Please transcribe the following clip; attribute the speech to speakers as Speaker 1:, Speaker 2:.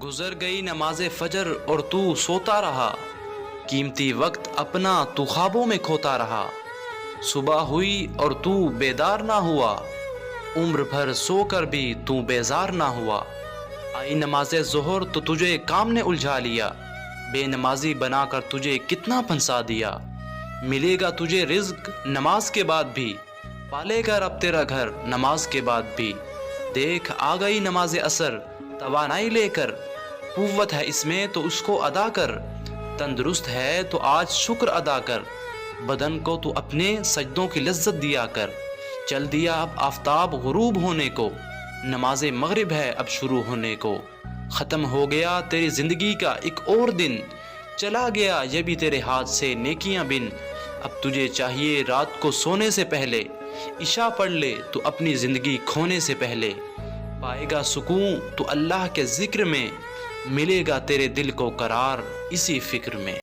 Speaker 1: گزر گئی نماز فجر اور تو سوتا رہا، قیمتی وقت اپنا تو خوابوں میں کھوتا رہا۔ صبح ہوئی اور تو بیدار نہ ہوا، عمر بھر سو کر بھی تو بیزار نہ ہوا۔ آئی نماز ظہر تو تجھے کام نے الجھا لیا، بے نمازی بنا کر تجھے کتنا پھنسا دیا۔ ملے گا تجھے رزق نماز کے بعد بھی، پالے گا رب تیرا گھر نماز کے بعد بھی۔ دیکھ آ گئی نماز عصر توانائی لے کر، قوت ہے اس میں تو اس کو ادا کر۔ تندرست ہے تو آج شکر ادا کر، بدن کو تو اپنے سجدوں کی لذت دیا کر۔ چل دیا اب آفتاب غروب ہونے کو، نماز مغرب ہے اب شروع ہونے کو۔ ختم ہو گیا تیری زندگی کا ایک اور دن، چلا گیا یہ بھی تیرے ہاتھ سے نیکیاں بن۔ اب تجھے چاہیے رات کو سونے سے پہلے عشاء پڑھ لے تو اپنی زندگی کھونے سے پہلے۔ پائے گا سکون تو اللہ کے ذکر میں، ملے گا تیرے دل کو قرار اسی فکر میں۔